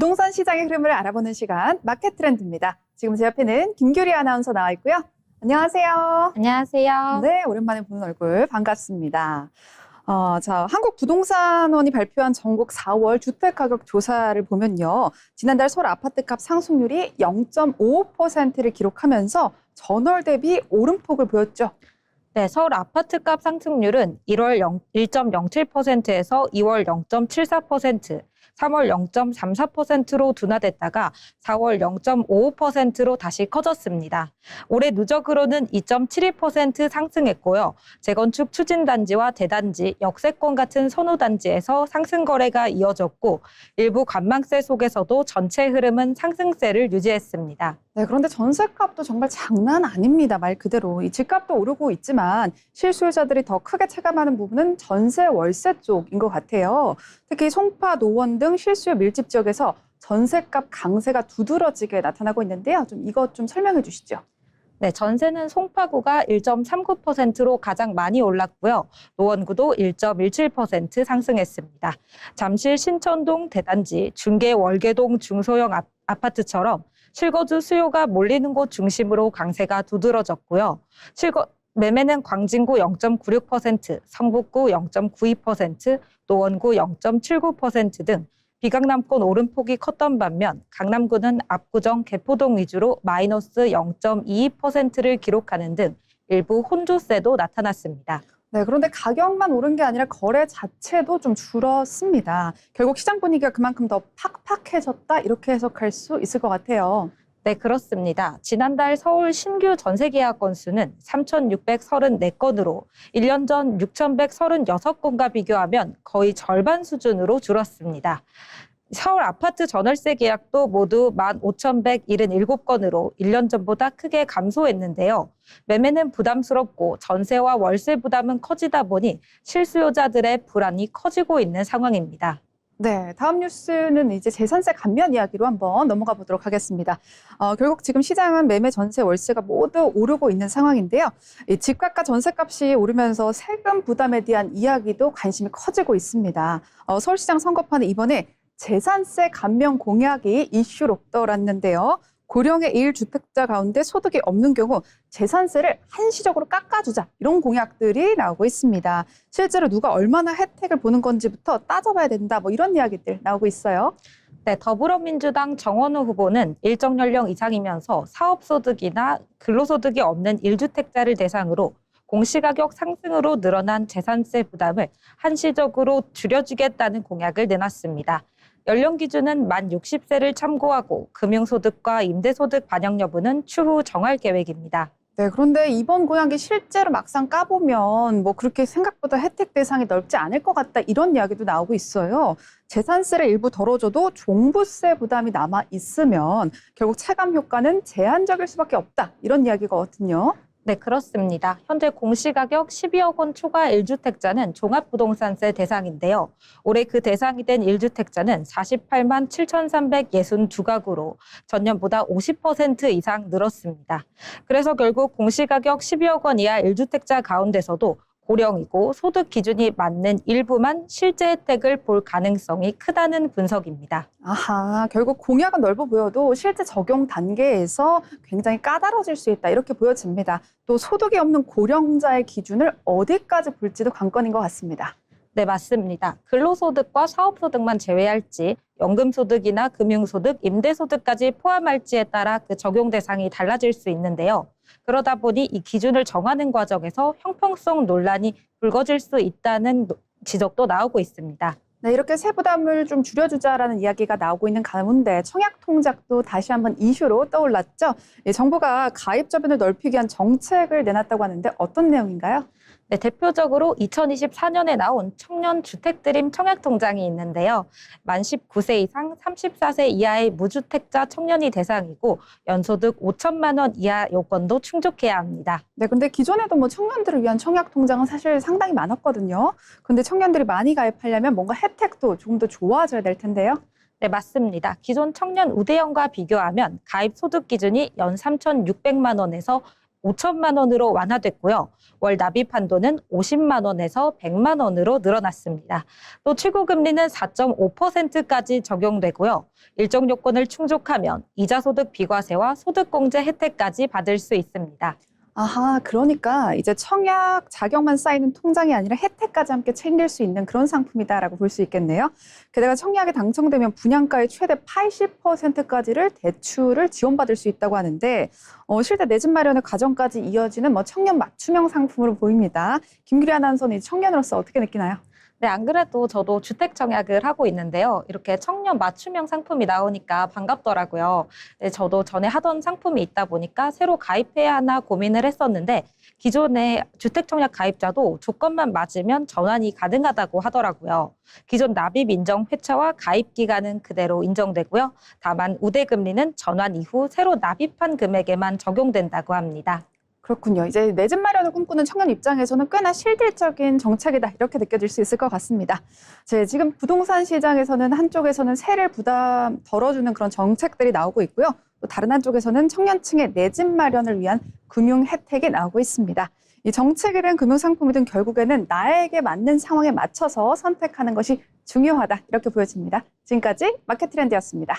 부동산 시장의 흐름을 알아보는 시간, 마켓 트렌드입니다. 지금 제 옆에는 김규리 아나운서 나와 있고요. 안녕하세요. 안녕하세요. 네, 오랜만에 보는 얼굴 반갑습니다. 한국부동산원이 발표한 전국 4월 주택가격 조사를 보면요. 지난달 서울 아파트값 상승률이 0.55%를 기록하면서 전월 대비 오름폭을 보였죠. 네, 서울 아파트값 상승률은 1월 1.07%에서 2월 0.74%, 3월 0.34%로 둔화됐다가 4월 0.55%로 다시 커졌습니다. 올해 누적으로는 2.72% 상승했고요. 재건축 추진단지와 대단지, 역세권 같은 선호단지에서 상승 거래가 이어졌고 일부 관망세 속에서도 전체 흐름은 상승세를 유지했습니다. 네, 그런데 전셋값도 정말 장난 아닙니다. 말 그대로. 이 집값도 오르고 있지만 실수요자들이 더 크게 체감하는 부분은 전세 월세 쪽인 것 같아요. 특히 송파, 노원 등 실수요 밀집 지역에서 전셋값 강세가 두드러지게 나타나고 있는데요. 이것 좀 설명해 주시죠. 네, 전세는 송파구가 1.39%로 가장 많이 올랐고요. 노원구도 1.17% 상승했습니다. 잠실 신천동 대단지, 중계 월계동 중소형 아파트처럼 실거주 수요가 몰리는 곳 중심으로 강세가 두드러졌고요. 매매는 광진구 0.96%, 성북구 0.92%, 노원구 0.79% 등 비강남권 오름폭이 컸던 반면 강남구는 압구정, 개포동 위주로 마이너스 0.22%를 기록하는 등 일부 혼조세도 나타났습니다. 네, 그런데 가격만 오른 게 아니라 거래 자체도 좀 줄었습니다. 결국 시장 분위기가 그만큼 더 팍팍해졌다 이렇게 해석할 수 있을 것 같아요. 네, 그렇습니다. 지난달 서울 신규 전세 계약 건수는 3,634건으로 1년 전 6,136건과 비교하면 거의 절반 수준으로 줄었습니다. 서울 아파트 전월세 계약도 모두 15,177건으로 1년 전보다 크게 감소했는데요. 매매는 부담스럽고 전세와 월세 부담은 커지다 보니 실수요자들의 불안이 커지고 있는 상황입니다. 네, 다음 뉴스는 이제 재산세 감면 이야기로 한번 넘어가 보도록 하겠습니다. 결국 지금 시장은 매매, 전세, 월세가 모두 오르고 있는 상황인데요. 이 집값과 전세값이 오르면서 세금 부담에 대한 이야기도 관심이 커지고 있습니다. 서울시장 선거판에 이번에 재산세 감면 공약이 이슈로 떠올랐는데요. 고령의 1주택자 가운데 소득이 없는 경우 재산세를 한시적으로 깎아주자 이런 공약들이 나오고 있습니다. 실제로 누가 얼마나 혜택을 보는 건지부터 따져봐야 된다 이런 이야기들 나오고 있어요. 네, 더불어민주당 정원호 후보는 일정 연령 이상이면서 사업소득이나 근로소득이 없는 1주택자를 대상으로 공시가격 상승으로 늘어난 재산세 부담을 한시적으로 줄여주겠다는 공약을 내놨습니다. 연령 기준은 만 60세를 참고하고 금융소득과 임대소득 반영 여부는 추후 정할 계획입니다. 네, 그런데 이번 공약이 실제로 막상 까보면 그렇게 생각보다 혜택 대상이 넓지 않을 것 같다 이런 이야기도 나오고 있어요. 재산세를 일부 덜어줘도 종부세 부담이 남아 있으면 결국 체감 효과는 제한적일 수밖에 없다 이런 이야기거든요. 네, 그렇습니다. 현재 공시가격 12억 원 초과 1주택자는 종합부동산세 대상인데요. 올해 그 대상이 된 1주택자는 48만 7,362가구로 전년보다 50% 이상 늘었습니다. 그래서 결국 공시가격 12억 원 이하 1주택자 가운데서도 고령이고 소득 기준이 맞는 일부만 실제 혜택을 볼 가능성이 크다는 분석입니다. 아하, 결국 공약은 넓어 보여도 실제 적용 단계에서 굉장히 까다로워질 수 있다 이렇게 보여집니다. 또 소득이 없는 고령자의 기준을 어디까지 볼지도 관건인 것 같습니다. 네, 맞습니다. 근로소득과 사업소득만 제외할지 연금소득이나 금융소득, 임대소득까지 포함할지에 따라 그 적용 대상이 달라질 수 있는데요. 그러다 보니 이 기준을 정하는 과정에서 형평성 논란이 불거질 수 있다는 지적도 나오고 있습니다. 네, 이렇게 세부담을 좀 줄여주자라는 이야기가 나오고 있는 가운데 청약통장도 다시 한번 이슈로 떠올랐죠. 정부가 가입 저변을 넓히기 위한 정책을 내놨다고 하는데 어떤 내용인가요? 네, 대표적으로 2024년에 나온 청년 주택드림 청약통장이 있는데요. 만 19세 이상 34세 이하의 무주택자 청년이 대상이고 연소득 5천만 원 이하 요건도 충족해야 합니다. 네, 근데 기존에도 청년들을 위한 청약통장은 사실 상당히 많았거든요. 근데 청년들이 많이 가입하려면 뭔가 혜택도 조금 더 좋아져야 될 텐데요. 네, 맞습니다. 기존 청년 우대형과 비교하면 가입 소득 기준이 연 3,600만 원에서 5천만 원으로 완화됐고요. 월 납입 한도는 50만 원에서 100만 원으로 늘어났습니다. 또 최고금리는 4.5%까지 적용되고요. 일정 요건을 충족하면 이자소득 비과세와 소득공제 혜택까지 받을 수 있습니다. 아하, 그러니까 이제 청약 자격만 쌓이는 통장이 아니라 혜택까지 함께 챙길 수 있는 그런 상품이다라고 볼 수 있겠네요. 게다가 청약에 당첨되면 분양가의 최대 80%까지를 대출을 지원받을 수 있다고 하는데 실제 내 집 마련의 과정까지 이어지는 청년 맞춤형 상품으로 보입니다. 김규리 아나운서는 청년으로서 어떻게 느끼나요? 네, 안 그래도 저도 주택 청약을 하고 있는데요. 이렇게 청년 맞춤형 상품이 나오니까 반갑더라고요. 네, 저도 전에 하던 상품이 있다 보니까 새로 가입해야 하나 고민을 했었는데 기존의 주택 청약 가입자도 조건만 맞으면 전환이 가능하다고 하더라고요. 기존 납입 인정 회차와 가입 기간은 그대로 인정되고요. 다만 우대 금리는 전환 이후 새로 납입한 금액에만 적용된다고 합니다. 그렇군요. 이제 내 집 마련을 꿈꾸는 청년 입장에서는 꽤나 실질적인 정책이다 이렇게 느껴질 수 있을 것 같습니다. 지금 부동산 시장에서는 한쪽에서는 세를 부담 덜어주는 그런 정책들이 나오고 있고요. 또 다른 한쪽에서는 청년층의 내 집 마련을 위한 금융 혜택이 나오고 있습니다. 이 정책이든 금융 상품이든 결국에는 나에게 맞는 상황에 맞춰서 선택하는 것이 중요하다 이렇게 보여집니다. 지금까지 마켓트렌드였습니다.